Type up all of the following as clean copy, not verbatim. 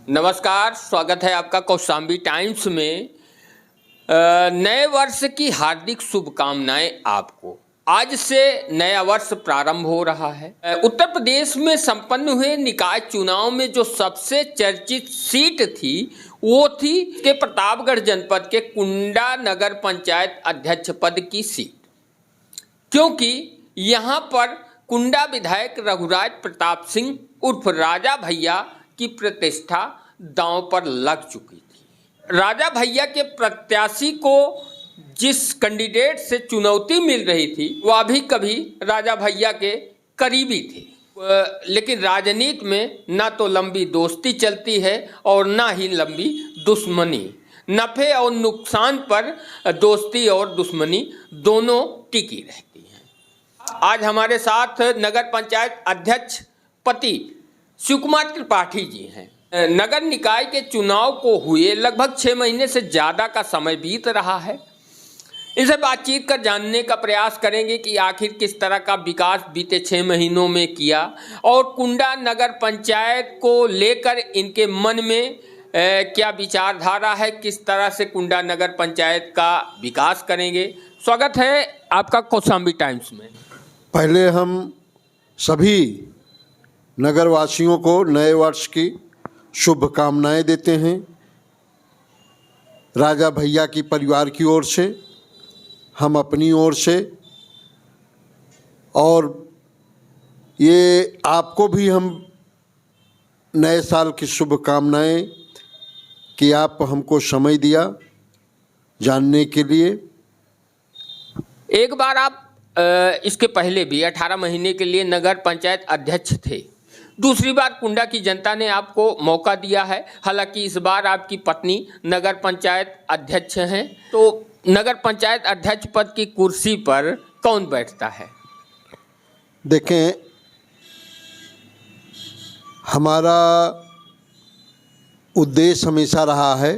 नमस्कार, स्वागत है आपका कौशाम्बी टाइम्स में। नए वर्ष की हार्दिक शुभकामनाएं आपको। आज से नया वर्ष प्रारंभ हो रहा है। उत्तर प्रदेश में संपन्न हुए निकाय चुनाव में जो सबसे चर्चित सीट थी वो थी के प्रतापगढ़ जनपद के कुंडा नगर पंचायत अध्यक्ष पद की सीट, क्योंकि यहाँ पर कुंडा विधायक रघुराज प्रताप सिंह उर्फ राजा भैया की प्रतिष्ठा दांव पर लग चुकी थी। राजा भैया के प्रत्याशी को जिस कैंडिडेट से चुनौती मिल रही थी वह भी कभी राजा भैया के करीबी थे, लेकिन राजनीति में ना तो लंबी दोस्ती चलती है और ना ही लंबी दुश्मनी। नफ़े और नुकसान पर दोस्ती और दुश्मनी दोनों टिकी रहती हैं। आज हमारे साथ नगर पंचायत अध्यक्ष पति शिव कुमार त्रिपाठी जी हैं। नगर निकाय के चुनाव को हुए लगभग 6 महीने से ज़्यादा का समय बीत रहा है। इसे बातचीत कर जानने का प्रयास करेंगे कि आखिर किस तरह का विकास बीते 6 महीनों में किया और कुंडा नगर पंचायत को लेकर इनके मन में क्या विचारधारा है, किस तरह से कुंडा नगर पंचायत का विकास करेंगे। स्वागत है आपका कौशाम्बी टाइम्स में। पहले हम सभी नगरवासियों को नए वर्ष की शुभकामनाएं देते हैं। राजा भैया की परिवार की ओर से, हम अपनी ओर से, और ये आपको भी हम नए साल की शुभकामनाएं कि आप हमको समय दिया जानने के लिए। एक बार आप इसके पहले भी 18 महीने के लिए नगर पंचायत अध्यक्ष थे। दूसरी बार कुंडा की जनता ने आपको मौका दिया है। हालांकि इस बार आपकी पत्नी नगर पंचायत अध्यक्ष हैं। तो नगर पंचायत अध्यक्ष पद की कुर्सी पर कौन बैठता है? देखें, हमारा उद्देश्य हमेशा रहा है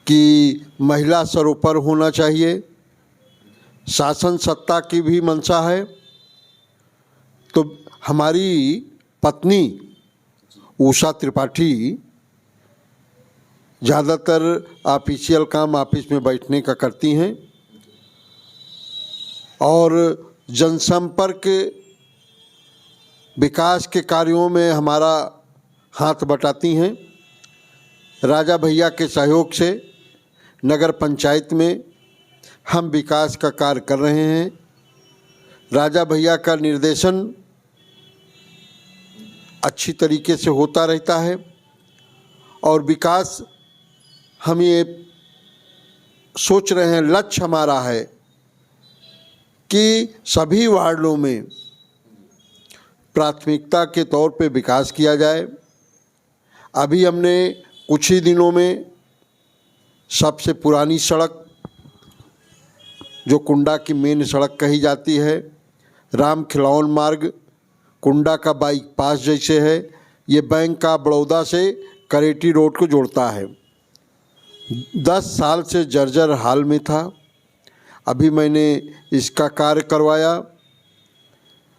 कि महिला सर्वोपरि होना चाहिए। शासन सत्ता की भी मंशा है। तो हमारी पत्नी उषा त्रिपाठी ज़्यादातर ऑफिशियल काम ऑफिस में बैठने का करती हैं और जनसंपर्क विकास के कार्यों में हमारा हाथ बटाती हैं। राजा भैया के सहयोग से नगर पंचायत में हम विकास का कार्य कर रहे हैं। राजा भैया का निर्देशन अच्छी तरीके से होता रहता है और विकास हम ये सोच रहे हैं, लक्ष्य हमारा है कि सभी वार्डों में प्राथमिकता के तौर पे विकास किया जाए। अभी हमने कुछ ही दिनों में सबसे पुरानी सड़क, जो कुंडा की मेन सड़क कही जाती है, राम खिलौन मार्ग, कुंडा का बाईपास जैसे है, ये बैंक का बड़ौदा से करेटी रोड को जोड़ता है। 10 साल से जर्जर हाल में था। अभी मैंने इसका कार्य करवाया।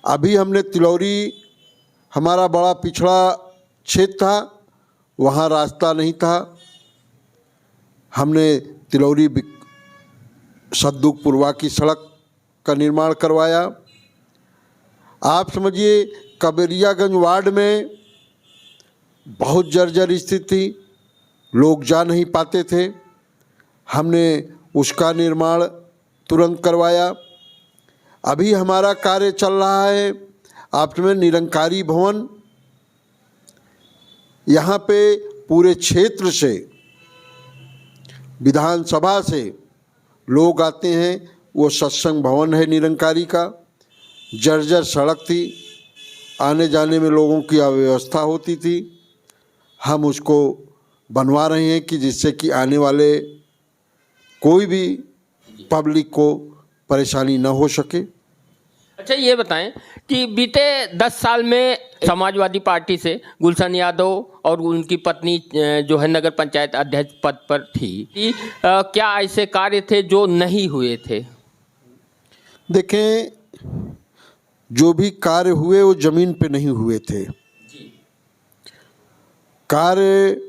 अभी हमने तिलौरी, हमारा बड़ा पिछड़ा क्षेत्र था, वहाँ रास्ता नहीं था। हमने तिलौरी सद्दुकपुरवा की सड़क का निर्माण करवाया। आप समझिए कबेरियागंज वार्ड में बहुत जर्जर स्थिति थी, लोग जा नहीं पाते थे। हमने उसका निर्माण तुरंत करवाया। अभी हमारा कार्य चल रहा है आप में निरंकारी भवन। यहाँ पे पूरे क्षेत्र से, विधानसभा से लोग आते हैं। वो सत्संग भवन है निरंकारी का। जर्जर सड़क थी, आने जाने में लोगों की अव्यवस्था होती थी। हम उसको बनवा रहे हैं कि जिससे कि आने वाले कोई भी पब्लिक को परेशानी न हो सके। अच्छा, ये बताएं कि बीते 10 साल में समाजवादी पार्टी से गुलशन यादव और उनकी पत्नी जो है नगर पंचायत अध्यक्ष पद पर थी, क्या ऐसे कार्य थे जो नहीं हुए थे? देखें, जो भी कार्य हुए वो ज़मीन पे नहीं हुए थे। कार्य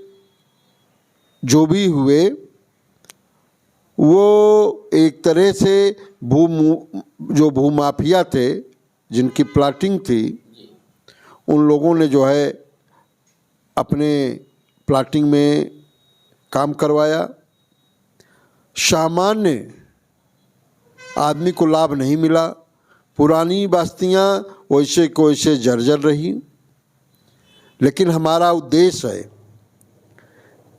जो भी हुए वो एक तरह से जो भूमाफिया थे, जिनकी प्लाटिंग थी, उन लोगों ने जो है अपने प्लाटिंग में काम करवाया। सामान्य आदमी को लाभ नहीं मिला। पुरानी बस्तियां वैसे को वैसे जर्जर रही। लेकिन हमारा उद्देश्य है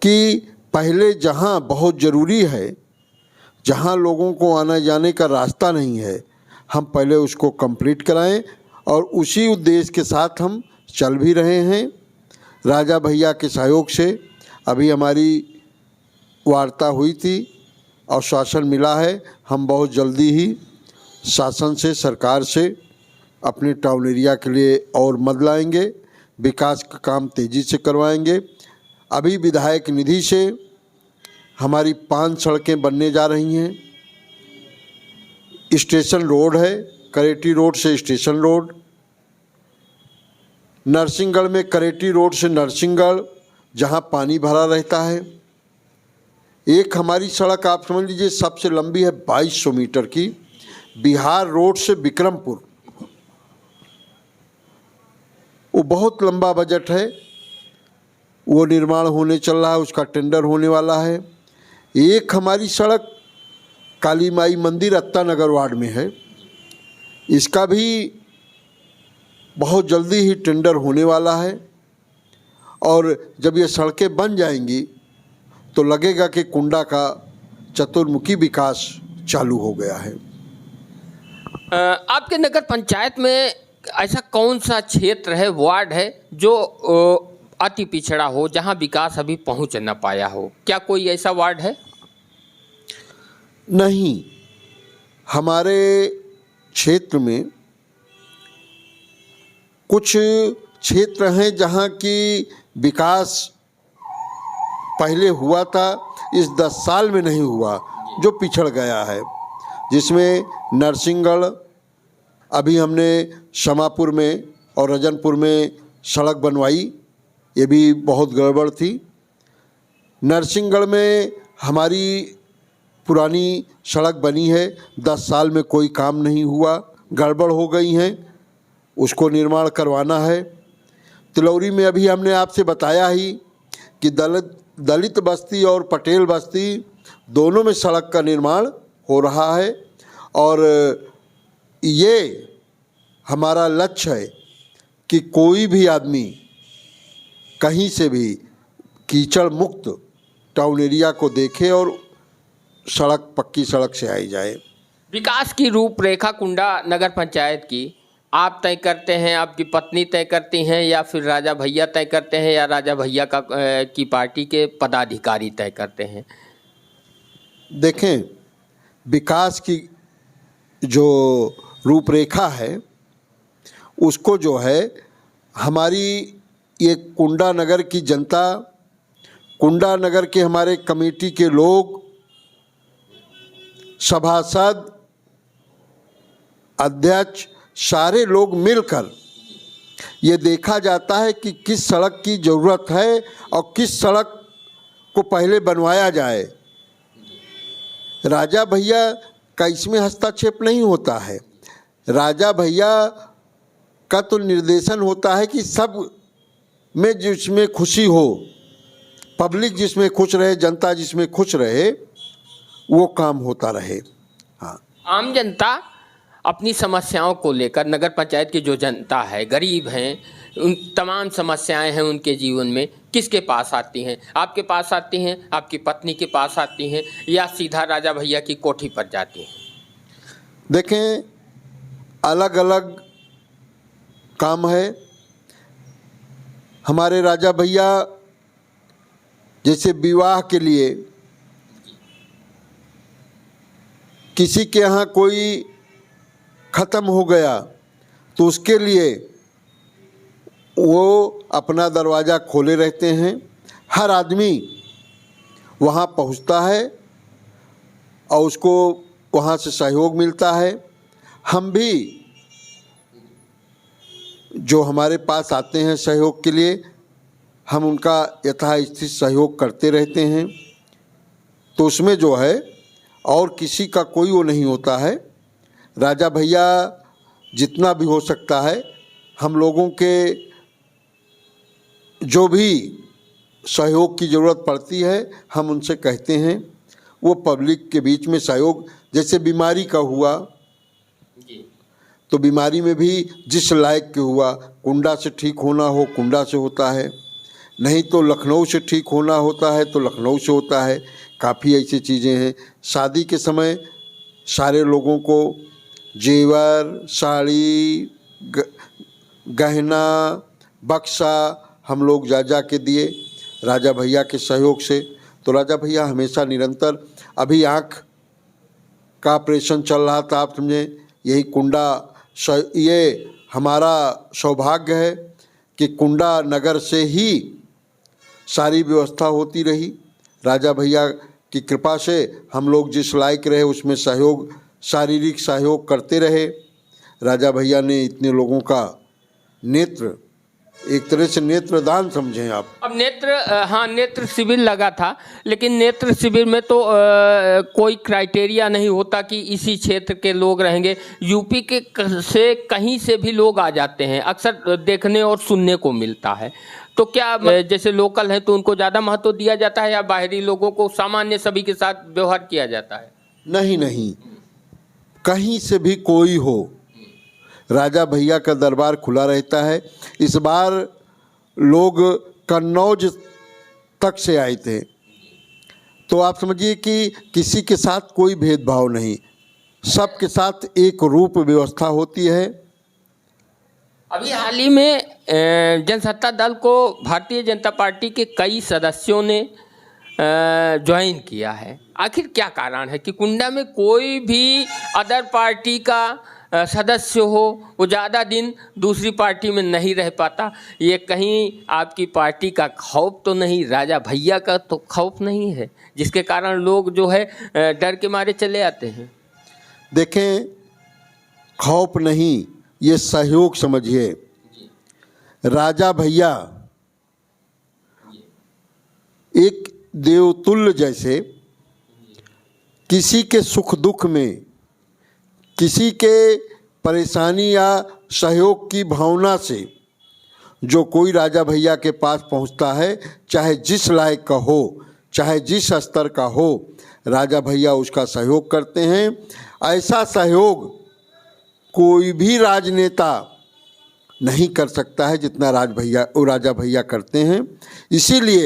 कि पहले जहां बहुत ज़रूरी है, जहां लोगों को आने जाने का रास्ता नहीं है, हम पहले उसको कंप्लीट कराएं, और उसी उद्देश्य के साथ हम चल भी रहे हैं। राजा भैया के सहयोग से अभी हमारी वार्ता हुई थी और शासन मिला है। हम बहुत जल्दी ही शासन से, सरकार से अपने टाउन एरिया के लिए और मदद लाएंगे, विकास का काम तेज़ी से करवाएंगे। अभी विधायक निधि से हमारी 5 सड़कें बनने जा रही हैं। स्टेशन रोड है, करेटी रोड से स्टेशन रोड, नरसिंहगढ़ में करेटी रोड से नरसिंहगढ़, जहां पानी भरा रहता है। एक हमारी सड़क आप समझ लीजिए सबसे लंबी है 2200 मीटर की, बिहार रोड से विक्रमपुर। वो बहुत लंबा बजट है, वो निर्माण होने चल रहा है, उसका टेंडर होने वाला है। एक हमारी सड़क काली माई मंदिर अत्ता नगर वार्ड में है, इसका भी बहुत जल्दी ही टेंडर होने वाला है। और जब ये सड़कें बन जाएंगी तो लगेगा कि कुंडा का चतुर्मुखी विकास चालू हो गया है। आपके नगर पंचायत में ऐसा कौन सा क्षेत्र है, वार्ड है जो अति पिछड़ा हो, जहां विकास अभी पहुंच न पाया हो? क्या कोई ऐसा वार्ड है? नहीं, हमारे क्षेत्र में कुछ क्षेत्र हैं जहां की विकास पहले हुआ था, इस 10 साल में नहीं हुआ, जो पिछड़ गया है। जिसमें नरसिंहगढ़, अभी हमने शमापुर में और रजनपुर में सड़क बनवाई, ये भी बहुत गड़बड़ थी। नरसिंहगढ़ में हमारी पुरानी सड़क बनी है, 10 साल में कोई काम नहीं हुआ, गड़बड़ हो गई हैं, उसको निर्माण करवाना है। तिलौरी में अभी हमने आपसे बताया ही कि दलित बस्ती और पटेल बस्ती दोनों में सड़क का निर्माण हो रहा है। और ये हमारा लक्ष्य है कि कोई भी आदमी कहीं से भी कीचड़ मुक्त टाउन एरिया को देखे और सड़क, पक्की सड़क से आई जाए। विकास की रूपरेखा कुंडा नगर पंचायत की आप तय करते हैं, आपकी पत्नी तय करती हैं, या फिर राजा भैया तय करते हैं, या राजा भैया की पार्टी के पदाधिकारी तय करते हैं? देखें, विकास की जो रूपरेखा है उसको जो है हमारी ये कुंडा नगर की जनता, कुंडा नगर के हमारे कमेटी के लोग, सभासद, अध्यक्ष, सारे लोग मिलकर ये देखा जाता है कि किस सड़क की ज़रूरत है और किस सड़क को पहले बनवाया जाए। राजा भैया का इसमें हस्तक्षेप नहीं होता है। राजा भैया का तो निर्देशन होता है कि सब में जिसमें खुशी हो, पब्लिक जिसमें खुश रहे, जनता जिसमें खुश रहे, वो काम होता रहे। हाँ, आम जनता अपनी समस्याओं को लेकर, नगर पंचायत की जो जनता है, गरीब हैं, उन तमाम समस्याएं हैं उनके जीवन में, किसके पास आती हैं? आपके पास आती हैं, आपकी पत्नी के पास आती हैं, या सीधा राजा भैया की कोठी पर जाती हैं? देखें, अलग अलग काम है। हमारे राजा भैया जैसे विवाह के लिए किसी के यहाँ कोई ख़त्म हो गया तो उसके लिए वो अपना दरवाज़ा खोले रहते हैं। हर आदमी वहाँ पहुँचता है और उसको वहाँ से सहयोग मिलता है। हम भी जो हमारे पास आते हैं सहयोग के लिए, हम उनका यथास्थित सहयोग करते रहते हैं। तो उसमें जो है और किसी का कोई वो नहीं होता है। राजा भैया जितना भी हो सकता है हम लोगों के जो भी सहयोग की ज़रूरत पड़ती है हम उनसे कहते हैं। वो पब्लिक के बीच में सहयोग, जैसे बीमारी का हुआ तो बीमारी में भी जिस लायक के हुआ, कुंडा से ठीक होना हो कुंडा से होता है, नहीं तो लखनऊ से ठीक होना होता है तो लखनऊ से होता है। काफ़ी ऐसी चीज़ें हैं। शादी के समय सारे लोगों को जेवर, साड़ी, गहना, बक्सा हम लोग जा के दिए राजा भैया के सहयोग से। तो राजा भैया हमेशा निरंतर, अभी आँख का ऑपरेशन चल रहा था, आप समझें, यही कुंडा, ये हमारा सौभाग्य है कि कुंडा नगर से ही सारी व्यवस्था होती रही। राजा भैया की कृपा से हम लोग जिस लायक रहे उसमें सहयोग, शारीरिक सहयोग करते रहे। राजा भैया ने इतने लोगों का नेत्र, एक तरह से नेत्रदान समझें आप। अब नेत्र शिविर लगा था, लेकिन नेत्र शिविर में तो कोई क्राइटेरिया नहीं होता कि इसी क्षेत्र के लोग रहेंगे। यूपी के से कहीं से भी लोग आ जाते हैं, अक्सर देखने और सुनने को मिलता है। तो क्या जैसे लोकल है तो उनको ज़्यादा महत्व दिया जाता है या बाहरी लोगों को सामान्य सभी के साथ व्यवहार किया जाता है? नहीं, कहीं से भी कोई हो, राजा भैया का दरबार खुला रहता है। इस बार लोग कन्नौज तक से आए थे, तो आप समझिए कि किसी के साथ कोई भेदभाव नहीं, सबके साथ एक रूप व्यवस्था होती है। अभी हाल ही में जनसत्ता दल को भारतीय जनता पार्टी के कई सदस्यों ने ज्वाइन किया है। आखिर क्या कारण है कि कुंडा में कोई भी अदर पार्टी का सदस्य हो वो ज़्यादा दिन दूसरी पार्टी में नहीं रह पाता? ये कहीं आपकी पार्टी का खौफ तो नहीं, राजा भैया का तो खौफ नहीं है जिसके कारण लोग जो है डर के मारे चले आते हैं? देखें, खौफ नहीं, ये सहयोग समझिए। राजा भैया एक देवतुल्य जैसे, किसी के सुख दुख में, किसी के परेशानी या सहयोग की भावना से जो कोई राजा भैया के पास पहुंचता है, चाहे जिस लायक का हो, चाहे जिस स्तर का हो, राजा भैया उसका सहयोग करते हैं। ऐसा सहयोग कोई भी राजनेता नहीं कर सकता है जितना राजा भैया करते हैं। इसीलिए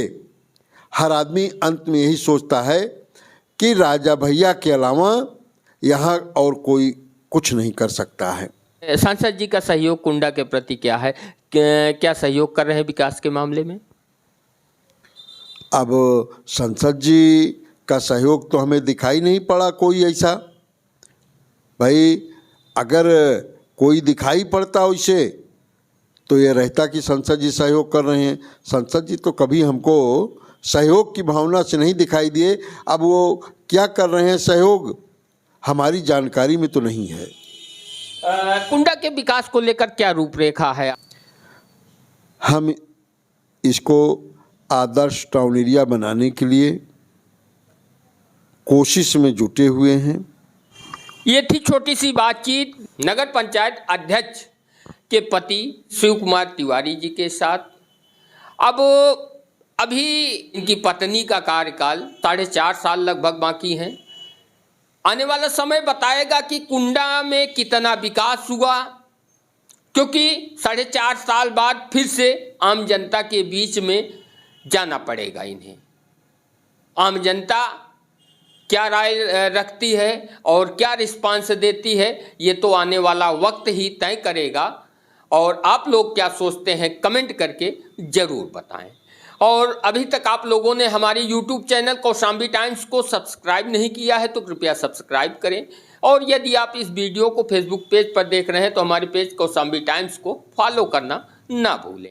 हर आदमी अंत में यही सोचता है कि राजा भैया के अलावा यहाँ और कोई कुछ नहीं कर सकता है। सांसद जी का सहयोग कुंडा के प्रति क्या है? क्या सहयोग कर रहे हैं विकास के मामले में? अब सांसद जी का सहयोग तो हमें दिखाई नहीं पड़ा कोई ऐसा। भाई अगर कोई दिखाई पड़ता वैसे तो ये रहता कि संसद जी सहयोग कर रहे हैं। संसद जी तो कभी हमको सहयोग की भावना से नहीं दिखाई दिए। अब वो क्या कर रहे हैं सहयोग, हमारी जानकारी में तो नहीं है। कुंडा के विकास को लेकर क्या रूपरेखा है? हम इसको आदर्श टाउन एरिया बनाने के लिए कोशिश में जुटे हुए हैं। ये थी छोटी सी बातचीत नगर पंचायत अध्यक्ष के पति शिव कुमार तिवारी जी के साथ। अब अभी इनकी पत्नी का कार्यकाल 4.5 साल लगभग बाकी है। आने वाला समय बताएगा कि कुंडा में कितना विकास हुआ, क्योंकि 4.5 साल बाद फिर से आम जनता के बीच में जाना पड़ेगा इन्हें। आम जनता क्या राय रखती है और क्या रिस्पांस देती है, ये तो आने वाला वक्त ही तय करेगा। और आप लोग क्या सोचते हैं कमेंट करके ज़रूर बताएं। और अभी तक आप लोगों ने हमारे YouTube चैनल कौशाम्बी टाइम्स को सब्सक्राइब नहीं किया है तो कृपया सब्सक्राइब करें। और यदि आप इस वीडियो को फेसबुक पेज पर देख रहे हैं तो हमारे पेज कौशाम्बी टाइम्स को फॉलो करना ना भूलें।